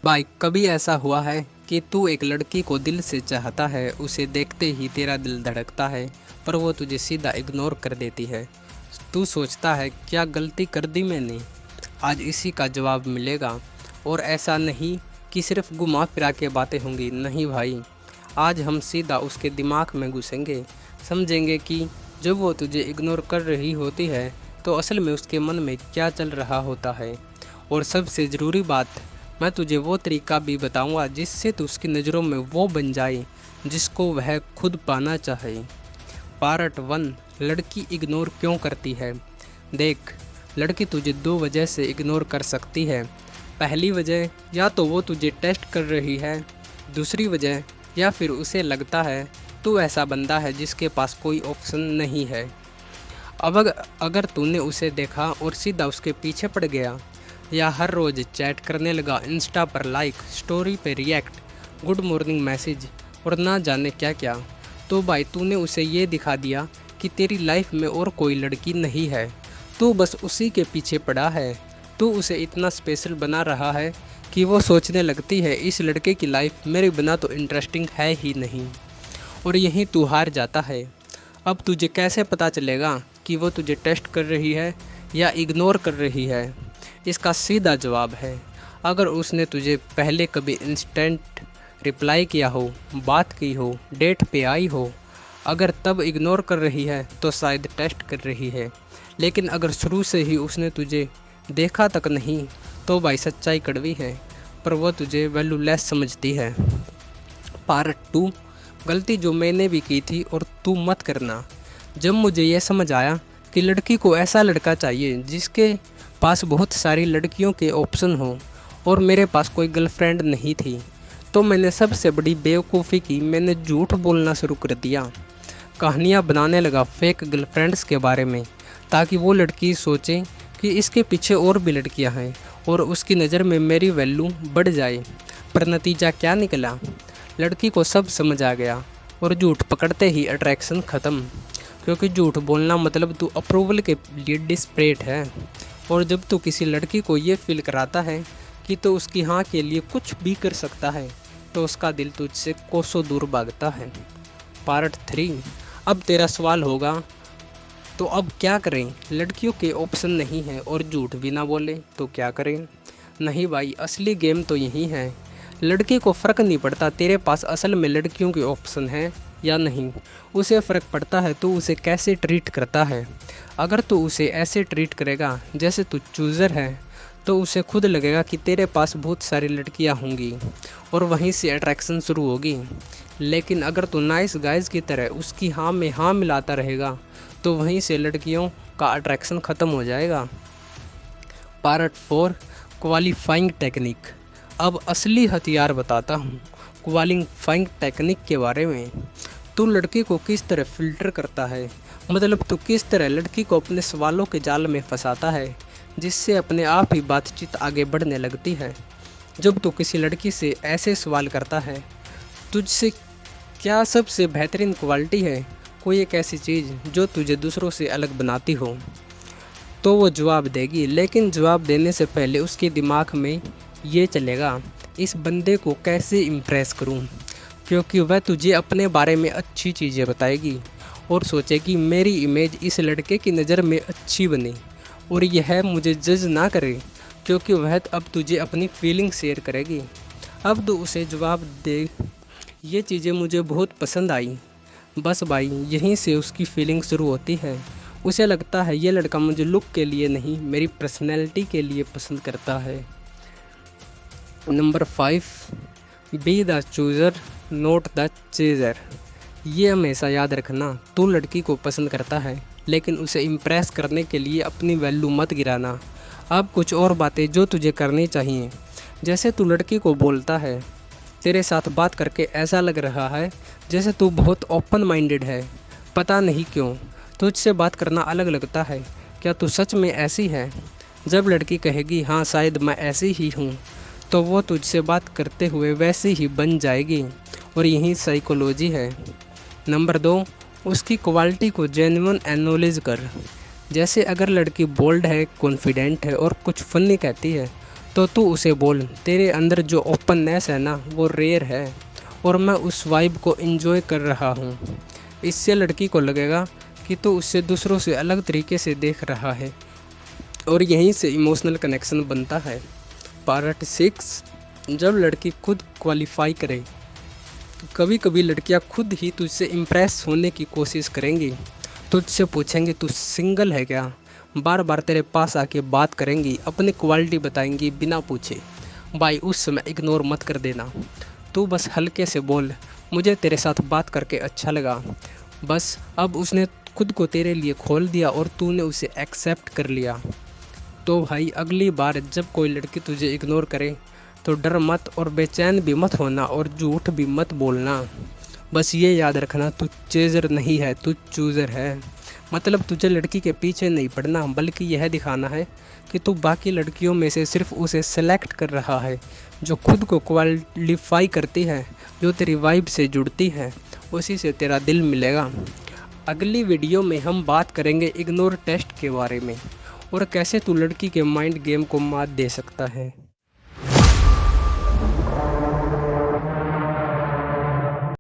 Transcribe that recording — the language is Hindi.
भाई कभी ऐसा हुआ है कि तू एक लड़की को दिल से चाहता है, उसे देखते ही तेरा दिल धड़कता है, पर वो तुझे सीधा इग्नोर कर देती है। तू सोचता है क्या गलती कर दी मैंने। आज इसी का जवाब मिलेगा। और ऐसा नहीं कि सिर्फ घुमा फिरा के बातें होंगी, नहीं भाई। आज हम सीधा उसके दिमाग में घुसेंगे, समझेंगे कि जब वो तुझे इग्नोर कर रही होती है तो असल में उसके मन में क्या चल रहा होता है। और सबसे ज़रूरी बात, मैं तुझे वो तरीका भी बताऊंगा जिससे तू उसकी नज़रों में वो बन जाए जिसको वह खुद पाना चाहे। पार्ट 1, लड़की इग्नोर क्यों करती है। देख, लड़की तुझे दो वजह से इग्नोर कर सकती है। पहली वजह, या तो वो तुझे टेस्ट कर रही है। दूसरी वजह, या फिर उसे लगता है तू ऐसा बंदा है जिसके पास कोई ऑप्शन नहीं है। अब अगर तूने उसे देखा और सीधा उसके पीछे पड़ गया, या हर रोज़ चैट करने लगा, इंस्टा पर लाइक, स्टोरी पे रिएक्ट, गुड मॉर्निंग मैसेज और ना जाने क्या क्या, तो भाई तूने उसे ये दिखा दिया कि तेरी लाइफ में और कोई लड़की नहीं है। तू बस उसी के पीछे पड़ा है। तू उसे इतना स्पेशल बना रहा है कि वो सोचने लगती है इस लड़के की लाइफ मेरे बिना तो इंटरेस्टिंग है ही नहीं। और यहीं तू हार जाता है। अब तुझे कैसे पता चलेगा कि वो तुझे टेस्ट कर रही है या इग्नोर कर रही है। इसका सीधा जवाब है, अगर उसने तुझे पहले कभी इंस्टेंट रिप्लाई किया हो, बात की हो, डेट पे आई हो, अगर तब इग्नोर कर रही है तो शायद टेस्ट कर रही है। लेकिन अगर शुरू से ही उसने तुझे देखा तक नहीं तो भाई सच्चाई कड़वी है, पर वो तुझे वैल्यूलेस समझती है। पार्ट 2, गलती जो मैंने भी की थी और तू मत करना। जब मुझे यह समझ आया कि लड़की को ऐसा लड़का चाहिए जिसके पास बहुत सारी लड़कियों के ऑप्शन हो और मेरे पास कोई गर्लफ्रेंड नहीं थी, तो मैंने सबसे बड़ी बेवकूफ़ी की, मैंने झूठ बोलना शुरू कर दिया। कहानियाँ बनाने लगा फेक गर्लफ्रेंड्स के बारे में, ताकि वो लड़की सोचे कि इसके पीछे और भी लड़कियां हैं और उसकी नज़र में मेरी वैल्यू बढ़ जाए। पर नतीजा क्या निकला, लड़की को सब समझ आ गया और झूठ पकड़ते ही अट्रैक्शन ख़त्म। क्योंकि झूठ बोलना मतलब तू अप्रूवल के लिए डिस्परेट है। और जब तू किसी लड़की को ये फील कराता है कि तो उसकी हाँ के लिए कुछ भी कर सकता है, तो उसका दिल तुझसे कोसों दूर भागता है। पार्ट 3, अब तेरा सवाल होगा तो अब क्या करें, लड़कियों के ऑप्शन नहीं है और झूठ भी ना बोले तो क्या करें। नहीं भाई, असली गेम तो यही है। लड़की को फ़र्क नहीं पड़ता तेरे पास असल में लड़कियों के ऑप्शन हैं या नहीं, उसे फ़र्क पड़ता है तू उसे कैसे ट्रीट करता है। अगर तू उसे ऐसे ट्रीट करेगा जैसे तू चूज़र है, तो उसे खुद लगेगा कि तेरे पास बहुत सारी लड़कियां होंगी और वहीं से अट्रैक्शन शुरू होगी। लेकिन अगर तू नाइस गाइज की तरह उसकी हाँ में हाँ मिलाता रहेगा, तो वहीं से लड़कियों का अट्रैक्शन ख़त्म हो जाएगा। Part 4, qualifying technique. अब असली हथियार बताता हूँ क्वालिफाइंग टेक्निक के बारे में। तू लड़की को किस तरह फ़िल्टर करता है, मतलब तू किस तरह लड़की को अपने सवालों के जाल में फंसाता है, जिससे अपने आप ही बातचीत आगे बढ़ने लगती है। जब तू किसी लड़की से ऐसे सवाल करता है, तुझसे क्या सबसे बेहतरीन क्वालिटी है, कोई एक ऐसी चीज़ जो तुझे दूसरों से अलग बनाती हो, तो वो जवाब देगी। लेकिन जवाब देने से पहले उसके दिमाग में ये चलेगा, इस बंदे को कैसे इम्प्रेस करूं, क्योंकि वह तुझे अपने बारे में अच्छी चीज़ें बताएगी और सोचेगी मेरी इमेज इस लड़के की नज़र में अच्छी बने और यह मुझे जज ना करे, क्योंकि वह अब तुझे अपनी फीलिंग शेयर करेगी। अब तो उसे जवाब दे, ये चीज़ें मुझे बहुत पसंद आई। बस भाई यहीं से उसकी फीलिंग शुरू होती है। उसे लगता है ये लड़का मुझे लुक के लिए नहीं, मेरी पर्सनैलिटी के लिए पसंद करता है। Number 5, be the chooser not the chaser. ये हमेशा याद रखना, तू लड़की को पसंद करता है, लेकिन उसे इम्प्रेस करने के लिए अपनी वैल्यू मत गिराना। अब कुछ और बातें जो तुझे करनी चाहिए, जैसे तू लड़की को बोलता है, तेरे साथ बात करके ऐसा लग रहा है जैसे तू बहुत ओपन माइंडेड है, पता नहीं क्यों तुझसे बात करना अलग लगता है, क्या तू सच में ऐसी है। जब लड़की कहेगी हाँ शायद मैं ऐसी ही हूँ, तो वो तुझसे बात करते हुए वैसी ही बन जाएगी। और यही साइकोलॉजी है। नंबर 2, उसकी क्वालिटी को जेन्युइन एनालाइज कर। जैसे अगर लड़की बोल्ड है, कॉन्फिडेंट है और कुछ फनी कहती है, तो तू उसे बोल, तेरे अंदर जो ओपननेस है ना वो रेयर है और मैं उस वाइब को एंजॉय कर रहा हूँ। इससे लड़की को लगेगा कि तू उससे दूसरों से अलग तरीके से देख रहा है और यहीं से इमोशनल कनेक्शन बनता है। पार्ट 6, जब लड़की खुद क्वालिफाई करे। तो कभी कभी लड़कियां खुद ही तुझसे इम्प्रेस होने की कोशिश करेंगी, तुझसे पूछेंगी तू सिंगल है क्या, बार बार तेरे पास आके बात करेंगी, अपनी क्वालिटी बताएंगी बिना पूछे। भाई उस समय इग्नोर मत कर देना, तू बस हल्के से बोल, मुझे तेरे साथ बात करके अच्छा लगा। बस अब उसने खुद को तेरे लिए खोल दिया और तूने उसे एक्सेप्ट कर लिया। तो भाई अगली बार जब कोई लड़की तुझे इग्नोर करे तो डर मत और बेचैन भी मत होना और झूठ भी मत बोलना। बस ये याद रखना, तू चेजर नहीं है, तू चूज़र है। मतलब तुझे लड़की के पीछे नहीं पड़ना, बल्कि यह दिखाना है कि तू बाकी लड़कियों में से सिर्फ उसे सेलेक्ट कर रहा है जो खुद को क्वालिफाई करती है, जो तेरी वाइब से जुड़ती है, उसी से तेरा दिल मिलेगा। अगली वीडियो में हम बात करेंगे इग्नोर टेस्ट के बारे में और कैसे तू लड़की के माइंड गेम को मात दे सकता है।